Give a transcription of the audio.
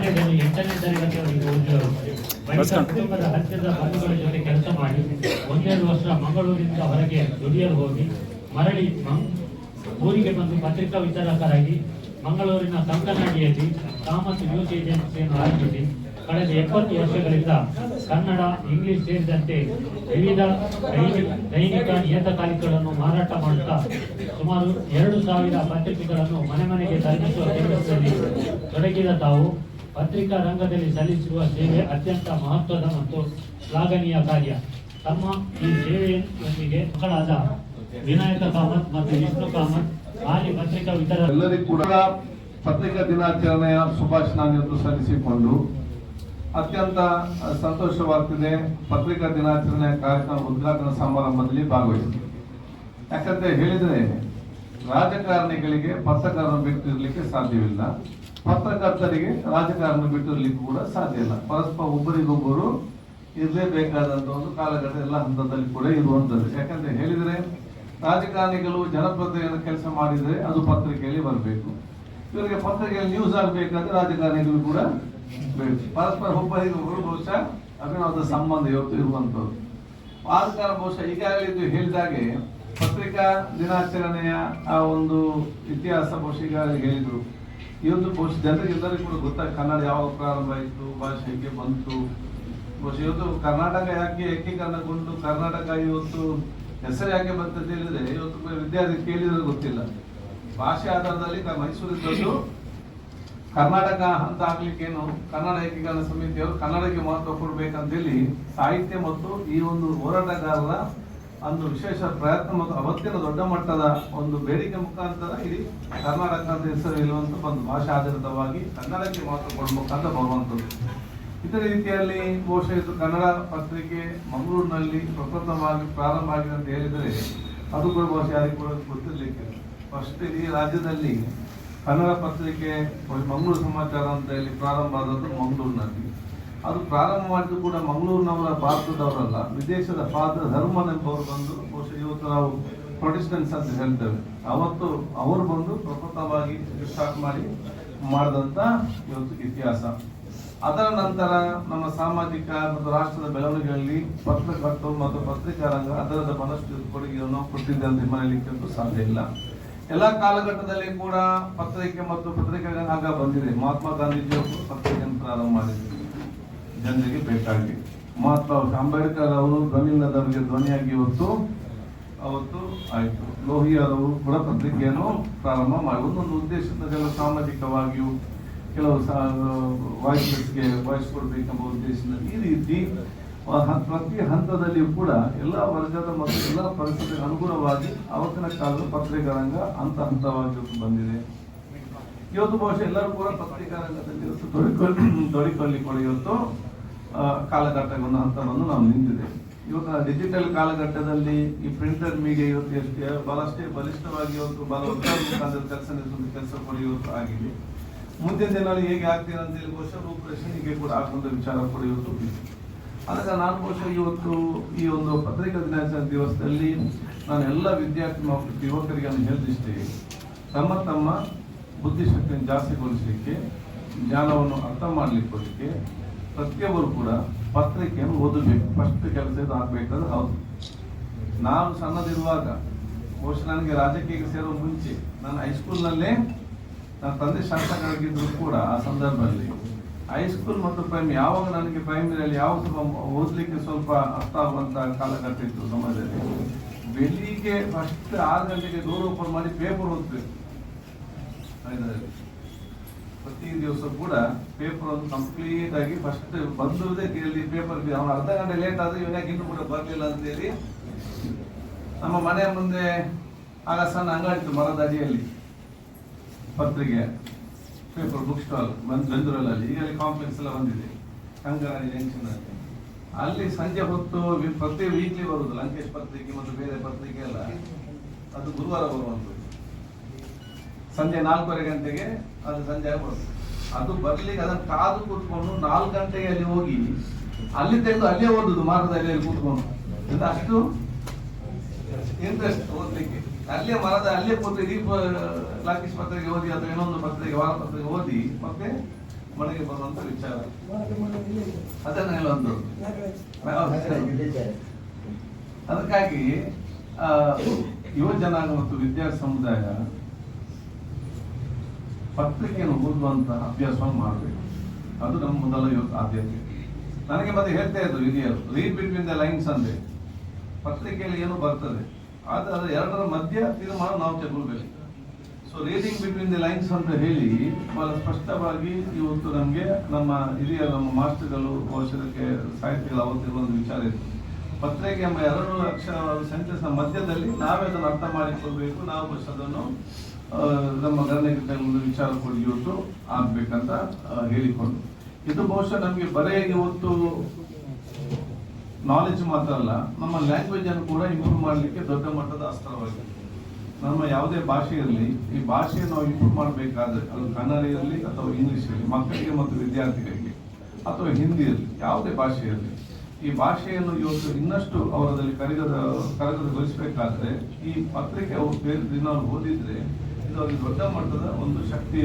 ಕಾಲೇಜಲ್ಲಿ 8ನೇ ತರಗತಿಯವರೆಗೆ ಓದಿದವರು. ಬಳಿಕ ಕುಟುಂಬದ ಹತ್ತಿರದ ಬಂಧುಗಳ ಜೊತೆ ಕೆಲಸ ಮಾಡಿ 1-2 ವರ್ಷ ಮಂಗಳೂರಿನಿಂದ ಹೊರಗೆ ದುಡಿಯಲು ಹೋಗಿ ಮರಳಿ ಊರಿಗೆ ಬಂದು ಪತ್ರಿಕಾ ವಿತರಕರಾಗಿ ಮಂಗಳೂರಿನ ಕಂಕನಾಡಿಯಲ್ಲಿ ಕಾಮತ್ ನ್ಯೂಸ್ ಏಜೆನ್ಸಿಯನ್ನು ಆರಂಭಿಸಿ ಕಳೆದ 70 ವರ್ಷಗಳಿಂದ ಕನ್ನಡ, ಇಂಗ್ಲಿಷ್ ಸೇರಿದಂತೆ ವಿವಿಧ ದೈನಿಕ ನಿಯತಕಾಲಿಕೆಗಳನ್ನು ಮಾರಾಟ ಮಾಡುತ್ತಾ ಸುಮಾರು 2,000 ಪತ್ರಿಕೆಗಳನ್ನು ಮನೆ ಮನೆಗೆ ತಲುಪಿಸುವ ಕೆಲಸದಲ್ಲಿ ತೊಡಗಿದ ತಾವು ಪತ್ರಿಕಾ ರಂಗದಲ್ಲಿ ಸಲ್ಲಿಸಿರುವ ಸೇವೆ ಅತ್ಯಂತ ಮಹತ್ವದ ಮತ್ತು ಶ್ಲಾಘನೀಯ ಕಾರ್ಯ. ತಮ್ಮ ಈ ಸೇವೆಯೊಂದಿಗೆ ಮಕ್ಕಳಾದ ವಿನಾಯಕ ಕಾಮತ್ ಮತ್ತು ವಿಷ್ಣು ಕಾಮತ್ ಹಾಲಿ ಪತ್ರಿಕಾ ವಿತರಕ ಎಲ್ಲರಿಗೂ ಕೂಡ ಪತ್ರಿಕಾ ದಿನಾಚರಣೆಯ ಶುಭಾಶಯಗಳನ್ನು ಸಲ್ಲಿಸಿಕೊಂಡು ಅತ್ಯಂತ ಸಂತೋಷವಾಗ್ತಿದೆ. ಪತ್ರಿಕಾ ದಿನಾಚರಣೆ ಕಾರ್ಯಕ್ರಮ ಉದ್ಘಾಟನಾ ಸಮಾರಂಭದಲ್ಲಿ ಭಾಗವಹಿಸಿದೆ. ಯಾಕಂತ ಹೇಳಿದ್ರೆ ರಾಜಕಾರಣಿಗಳಿಗೆ ಪತ್ರಕರ್ತರನ್ನು ಬಿಟ್ಟಿರ್ಲಿಕ್ಕೆ ಸಾಧ್ಯವಿಲ್ಲ, ಪತ್ರಕರ್ತರಿಗೆ ರಾಜಕಾರಣ ಬಿಟ್ಟಿರ್ಲಿಕ್ಕೆ ಕೂಡ ಸಾಧ್ಯ ಇಲ್ಲ. ಪರಸ್ಪರ ಒಬ್ಬರಿಗೊಬ್ಬರು ಇರಲೇಬೇಕಾದಂತ ಒಂದು ಕಾಲಘಟ್ಟ ಎಲ್ಲ ಹಂತದಲ್ಲಿ ಕೂಡ ಇರುವಂತದ್ದು. ಯಾಕಂತ ಹೇಳಿದ್ರೆ ರಾಜಕಾರಣಿಗಳು ಜನಪ್ರತಿನಿಧಿಗಳ ಕೆಲಸ ಮಾಡಿದ್ರೆ ಅದು ಪತ್ರಿಕೆಯಲ್ಲಿ ಬರಬೇಕು. ಇವರಿಗೆ ಪತ್ರಿಕೆಯಲ್ಲಿ ನ್ಯೂಸ್ ಆಗಬೇಕಾದ್ರೆ ರಾಜಕಾರಣಿಗಳು ಕೂಡ ಬೇಕು. ಪರಸ್ಪರ ಒಬ್ಬರಿಗೊಬ್ಬರು ಬಹುಶಃ ಅಭಿನವದ ಸಂಬಂಧ ಇವತ್ತು ಇರುವಂತದ್ದು. ಆದ ಕಾರಣ ಬಹುಶಃ ಈಗಾಗಲೇ ಇದು ಹೇಳಿದಾಗೆ ಪತ್ರಿಕಾ ದಿನಾಚರಣೆಯ ಆ ಒಂದು ಇತಿಹಾಸ ಬಹುಶಃ ಈಗಾಗಲೇ ಹೇಳಿದ್ರು. ಇವತ್ತು ಬಹುಶಃ ಜನರಿಗೆ ಎಲ್ಲರಿಗೂ ಕೂಡ ಗೊತ್ತಾಗ ಕನ್ನಡ ಯಾವಾಗ ಪ್ರಾರಂಭ ಆಯಿತು, ಭಾಷೆ ಹೇಗೆ ಬಂತು. ಬಹುಶಃ ಇವತ್ತು ಕರ್ನಾಟಕ ಯಾಕೆ ಏಕೀಕರಣಗೊಂಡು ಕರ್ನಾಟಕ ಇವತ್ತು ಹೆಸರು ಯಾಕೆ ಬಂತಂತ ಹೇಳಿದ್ರೆ ಇವತ್ತು ವಿದ್ಯಾರ್ಥಿ ಕೇಳಿದ್ರೆ ಗೊತ್ತಿಲ್ಲ. ಭಾಷೆ ಆಧಾರದಲ್ಲಿ ಮೈಸೂರಿಗೆ ಬಂದು ಕರ್ನಾಟಕ ಅಂತ ಆಗ್ಲಿಕ್ಕೇನು ಕನ್ನಡ ಏಕೀಕರಣ ಸಮಿತಿಯವರು ಕನ್ನಡಕ್ಕೆ ಮಹತ್ವ ಕೊಡ್ಬೇಕಂತೇಳಿ ಸಾಹಿತ್ಯ ಮತ್ತು ಈ ಒಂದು ಹೋರಾಟಗಾರರ ಒಂದು ವಿಶೇಷ ಪ್ರಯತ್ನ ಮತ್ತು ಅವತ್ತಿನ ದೊಡ್ಡ ಮಟ್ಟದ ಒಂದು ಬೇಡಿಕೆ ಮುಖಾಂತರ ಇಡೀ ಕರ್ನಾಟಕ ಅಂತ ಹೆಸರು ಇರುವಂತ ಒಂದು ಭಾಷಾ ಆಧಾರಿತವಾಗಿ ಕನ್ನಡಕ್ಕೆ ಮಹತ್ವ ಕೊಡ್ಬೇಕಂತ ಬರುವಂಥದ್ದು. ಇತರ ರೀತಿಯಲ್ಲಿ ಬಹುಶಃ ಇದು ಕನ್ನಡ ಪತ್ರಿಕೆ ಮಂಗಳೂರಿನಲ್ಲಿ ಪ್ರಪ್ರಥಮವಾಗಿ ಪ್ರಾರಂಭ ಆಗಿದೆ ಅಂತ ಹೇಳಿದರೆ ಅದು ಕೂಡ ಬಹುಶಃ ಯಾರಿಗೂ ಕೂಡ ಗೊತ್ತಿರಲಿಕ್ಕೆ ಫಸ್ಟ್ ಇಡೀ ರಾಜ್ಯದಲ್ಲಿ ಕನ್ನಡ ಪತ್ರಿಕೆ ಮಂಗಳೂರು ಸಮಾಚಾರ ಅಂತ ಹೇಳಿ ಪ್ರಾರಂಭ ಆದದ್ದು ಮಂಗಳೂರಿನಲ್ಲಿ. ಅದು ಪ್ರಾರಂಭ ಮಾಡಿದ್ದು ಕೂಡ ಮಂಗಳೂರಿನವರ ಭಾರತದವರಲ್ಲ, ವಿದೇಶದ ಫಾದರ್ ಧರ್ಮನ್ ಎಂಬವರು ಬಂದು ಬಹುಶಃ ಇವತ್ತು ನಾವು ಪ್ರೊಟೆಸ್ಟೆಂಟ್ಸ್ ಅಂತ ಹೇಳ್ತೇವೆ. ಅವತ್ತು ಅವರು ಬಂದು ಪ್ರಪ್ರಥಮವಾಗಿ ಸ್ಟಾರ್ಟ್ ಮಾಡಿದಂತ ಇವತ್ತು ಇತಿಹಾಸ. ಅದರ ನಂತರ ನಮ್ಮ ಸಾಮಾಜಿಕ ಮತ್ತು ರಾಷ್ಟ್ರದ ಬೆಳವಣಿಗೆಯಲ್ಲಿ ಪತ್ರಕರ್ತರು ಮತ್ತು ಪತ್ರಿಕಾ ರಂಗ ಅದರದ ಮನಸ್ಸು ಕೊಡುಗೆಯನ್ನು ಕೊಟ್ಟಿದೆ ಅಂತ ಮರೆಯಲಿಕ್ಕೆ ಸಾಧ್ಯ ಇಲ್ಲ. ಎಲ್ಲ ಕಾಲಘಟ್ಟದಲ್ಲಿ ಕೂಡ ಪತ್ರಿಕೆ ಮತ್ತು ಪತ್ರಿಕಾ ರಂಗ ಬಂದಿದೆ. ಮಹಾತ್ಮ ಗಾಂಧೀಜಿಯವರು ಪತ್ರಿಕೆಯನ್ನು ಪ್ರಾರಂಭ ಮಾಡಿದ್ರು ಜನರಿಗೆ ಬೇಕಾಗಿ. ಮಹಾತ್ಮ ಅಂಬೇಡ್ಕರ್ ಅವರು ಧ್ವನಿಲ್ಲದವರಿಗೆ ಧ್ವನಿಯಾಗಿ ಅವತ್ತು ಆಯಿತು. ಲೋಹಿಯಾರವರು ಕೂಡ ಪತ್ರಿಕೆಯನ್ನು ಪ್ರಾರಂಭ ಮಾಡಿ ಒಂದೊಂದು ಉದ್ದೇಶದ ಸಾಮಾಜಿಕವಾಗಿಯೂ ಕೆಲವು ವಾಯ್ಸ್ಗೆ ವಾಯ್ಸ್ ಕೊಡಬೇಕೆಂಬ ಉದ್ದೇಶದಲ್ಲಿ ಈ ರೀತಿ ಪ್ರತಿ ಹಂತದಲ್ಲಿಯೂ ಕೂಡ ಎಲ್ಲ ವರ್ಗದ ಮತ್ತು ಎಲ್ಲ ಪರಿಸ್ಥಿತಿಗೆ ಅನುಗುಣವಾಗಿ ಅವತ್ತಿನ ಕಾಲದ ಪತ್ರಿಕಾ ರಂಗ ಹಂತ ಹಂತವಾಗಿ ಬಂದಿದೆ. ಇವತ್ತು ಬಹುಶಃ ಎಲ್ಲರೂ ಕೂಡ ಪತ್ರಿಕಾ ರಂಗದಲ್ಲಿ ಇವತ್ತು ತೊಡಿಕೊಳ್ಳಿಕೊಳ್ಳಿ ಇವತ್ತು ಕಾಲಘಟ್ಟವನ್ನು ಹಂತವನ್ನು ನಾವು ನಿಂತಿದೆ. ಇವತ್ತು ಡಿಜಿಟಲ್ ಕಾಲಘಟ್ಟದಲ್ಲಿ ಈ ಪ್ರಿಂಟರ್ ಮೀಡಿಯಾ ಇವತ್ತು ಬಹಳಷ್ಟೇ ಬಲಿಷ್ಠವಾಗಿ ಇವತ್ತು ಬಹಳ ಕೆಲಸ ಕೂಡ ಇವತ್ತು ಆಗಿದೆ. ಮುಂದಿನ ದಿನಗಳಲ್ಲಿ ಹೇಗೆ ಆಗ್ತೀರ ಅಂತ ಹೇಳಿ ಬಹುಶಃ ರೂಪರೇಷನ್ಗೆ ಕೂಡ ಹಾಕುವಂತ ವಿಚಾರ ಕೂಡ ಇವತ್ತು ಇದೆ. ಅದಕ್ಕೆ ನಾನು ಬಹುಶಃ ಇವತ್ತು ಈ ಒಂದು ಪತ್ರಿಕಾ ದಿನಾಚರಣೆ ದಿವಸದಲ್ಲಿ ನಾನು ಎಲ್ಲ ವಿದ್ಯಾರ್ಥಿ ಮತ್ತು ಯುವಕರಿಗೆ ಹೇಳಿದಿಷ್ಟೇ, ತಮ್ಮ ಬುದ್ಧಿಶಕ್ತಿಯನ್ನು ಜಾಸ್ತಿಗೊಳಿಸಲಿಕ್ಕೆ, ಜ್ಞಾನವನ್ನು ಅರ್ಥ ಮಾಡಲಿಕ್ಕೆ ಪ್ರತಿಯೊಬ್ಬರು ಕೂಡ ಪತ್ರಿಕೆಯನ್ನು ಓದಬೇಕು. ಫಸ್ಟ್ ಕೆಲಸ ಇದು ಆಗಬೇಕಾದ್ರೆ ಹೌದು. ನಾನು ಸಣ್ಣದಿರುವಾಗ ಬಹುಶಃ ನನಗೆ ರಾಜಕೀಯಕ್ಕೆ ಸೇರೋ ಮುಂಚೆ ನಾನು ಹೈಸ್ಕೂಲ್ನಲ್ಲೇ ನನ್ನ ತಂದೆ ಶಾಸಕರಾಗಿದ್ರು ಕೂಡ ಆ ಸಂದರ್ಭದಲ್ಲಿ ಹೈಸ್ಕೂಲ್ ಮತ್ತು ಯಾವಾಗ ನನಗೆ ಪ್ರೈಮರಿಯಲ್ಲಿ ಯಾವ ಸ್ವಲ್ಪ ಓದಲಿಕ್ಕೆ ಸ್ವಲ್ಪ ಅರ್ಥ ಆಗುವಂತ ಕಾಲಘಟ್ಟ ಇತ್ತು ಸಮಾಜದಲ್ಲಿ. ಬೆಳಿಗ್ಗೆ ಫಸ್ಟ್ 6 ಗಂಟೆಗೆ ಡೋರ್ ಓಪನ್ ಮಾಡಿ ಪೇಪರ್ ಓದ್ಬೇಕು. ಪ್ರತಿ ದಿವಸ ಕೂಡ ಪೇಪರ್ ಒಂದು ಕಂಪ್ಲೀಟ್ ಆಗಿ ಫಸ್ಟ್ ಬಂದುವುದೇ ಕೇಳಿ ಪೇಪರ್. ಅವನು ಅರ್ಧ ಗಂಟೆ ಲೇಟ್ ಆದ್ರೆ ಇವನಾಗ ಇನ್ನೂ ಕೂಡ ಬರಲಿಲ್ಲ ಅಂತೇಳಿ ನಮ್ಮ ಮನೆಯ ಮುಂದೆ ಆಗ ಸಣ್ಣ ಅಂಗಡಿ ಇತ್ತು ಮರದ ಅಡಿಯಲ್ಲಿ ಪತ್ರಿಕೆ ಪೇಪರ್ ಬುಕ್ ಸ್ಟಾಲ್ ಬೆಂದೂರಲ್ಲಿ. ಈಗ ಕಾಂಪ್ಲೆಕ್ಸ್ ಎಲ್ಲ ಬಂದಿದೆ ಕಂಕನಾಡಿ ಜಂಕ್ಷನ್ ಅಲ್ಲಿ. ಅಲ್ಲಿ ಸಂಜೆ ಹೊತ್ತು ಪ್ರತಿ ವೀಕ್ಲಿ ಬರುದು ಲಂಕೇಶ್ ಪತ್ರಿಕೆ ಮತ್ತು ಬೇರೆ ಪತ್ರಿಕೆ ಎಲ್ಲ. ಅದು ಗುರುವಾರ ಬರುವಂಥದ್ದು ಸಂಜೆ 4:15 ಗಂಟೆಗೆ ಅದು ಸಂಜೆ ಬರುದು. ಅದು ಬರ್ಲಿಕ್ಕೆ ಅದನ್ನು ಕಾದು ಕೂತ್ಕೊಂಡು 4 ಗಂಟೆಗೆ ಅಲ್ಲಿ ಹೋಗಿ ಅಲ್ಲಿ ತೆಗೆದು ಅಲ್ಲೇ ಓದುದು ಮಾರದಲ್ಲಿ ಕೂತ್ಕೊಂಡು. ಅಷ್ಟು ಇಂಟ್ರೆಸ್ಟ್ ಓದ್ಲಿಕ್ಕೆ. ಅಲ್ಲೇ ಮರದ ಅಲ್ಲೇ ಕೂತು ಇಡೀ ಲಂಕೇಶ್ ಪತ್ರಿಕೆ ಓದಿ ಅಥವಾ ಇನ್ನೊಂದು ಪತ್ರಿಕೆ ವಾರ ಪತ್ರಿಕೆ ಓದಿ ಮತ್ತೆ ಮನೆಗೆ ಬರುವಂತ ವಿಚಾರ ಅದನ್ನ ಹೇಳುವಂತ ಅದಕ್ಕಾಗಿ ಯುವ ಜನಾಂಗ ಮತ್ತು ವಿದ್ಯಾರ್ಥಿ ಸಮುದಾಯ ಪತ್ರಿಕೆಯನ್ನು ಓದುವಂತ ಅಭ್ಯಾಸವನ್ನು ಮಾಡಬೇಕು. ಅದು ನಮ್ಮ ಮೊದಲ ಆದ್ಯತೆ. ನನಗೆ ಮತ್ತೆ ಹೇಳ್ತಾ ಇದ್ರು ಹಿರಿಯರು, ರೀಡ್ ಬಿಟ್ವೀನ್ ದ ಲೈನ್ಸ್ ಅಂದ್ರೆ ಪತ್ರಿಕೆಯಲ್ಲಿ ಏನು ಬರ್ತದೆ ಆದ್ರೆ ಅದು ಎರಡರ ಮಧ್ಯ ತೀರ್ಮಾನ ನಾವು ತಗೊಳ್ಬೇಕು. So reading between the lines ಅಂತ ಹೇಳಿ ಬಹಳ ಸ್ಪಷ್ಟವಾಗಿ ಇವತ್ತು ನಮಗೆ ನಮ್ಮ ಹಿರಿಯ ನಮ್ಮ ಮಾಸ್ಟರ್ಗಳು ಔಷಧಕ್ಕೆ ಸಾಹಿತ್ಯಗಳು ಅವತ್ತಿರುವ ಒಂದು ವಿಚಾರ ಇತ್ತು. ಪತ್ರಿಕೆ ಎಂಬ 2 ಅಕ್ಷರ ಸೆಂಟೆನ್ಸ್ ನ ಮಧ್ಯದಲ್ಲಿ ನಾವೇ ಅದನ್ನು ಅರ್ಥ ಮಾಡಿಕೊಳ್ಬೇಕು, ನಾವು ಅದನ್ನು ನಮ್ಮ ಗಣನೆಗೆ ಒಂದು ವಿಚಾರ ಕೊಡಿ ಇವತ್ತು ಆಗ್ಬೇಕಂತ ಹೇಳಿಕೊಂಡು, ಇದು ಬಹುಶಃ ನಮಗೆ ಬರೇ ಇವತ್ತು ನಾಲೆಜ್ ಮಾತ್ರ ಅಲ್ಲ, ನಮ್ಮ ಲ್ಯಾಂಗ್ವೇಜ್ ಅನ್ನು ಕೂಡ ಇಂಪ್ರೂವ್ ಮಾಡಲಿಕ್ಕೆ ದೊಡ್ಡ ಮಟ್ಟದ ಅಸ್ತ್ರವಾಗಿದೆ. ನಮ್ಮ ಯಾವುದೇ ಭಾಷೆ ಇರಲಿ, ಈ ಭಾಷೆಯನ್ನು ನಾವು ಇಂಪ್ರೂವ್ ಮಾಡಬೇಕಾದ್ರೆ ಅದು ಕನ್ನಡ ಇರಲಿ ಅಥವಾ ಇಂಗ್ಲಿಷ್ ಇರಲಿ, ಮಕ್ಕಳಿಗೆ ಮತ್ತು ವಿದ್ಯಾರ್ಥಿಗಳಿಗೆ, ಅಥವಾ ಹಿಂದಿ ಇರಲಿ, ಯಾವುದೇ ಭಾಷೆ ಇರಲಿ, ಈ ಭಾಷೆಯನ್ನು ಇವತ್ತು ಇನ್ನಷ್ಟು ಅವರಲ್ಲಿ ಕರಗತಗೊಳಿಸಬೇಕಾದ್ರೆ ಈ ಪತ್ರಿಕೆ ಅವರು ದಿನ ಓದಿದ್ರೆ ಇದು ಅವ್ರಿಗೆ ದೊಡ್ಡ ಮಟ್ಟದ ಒಂದು ಶಕ್ತಿ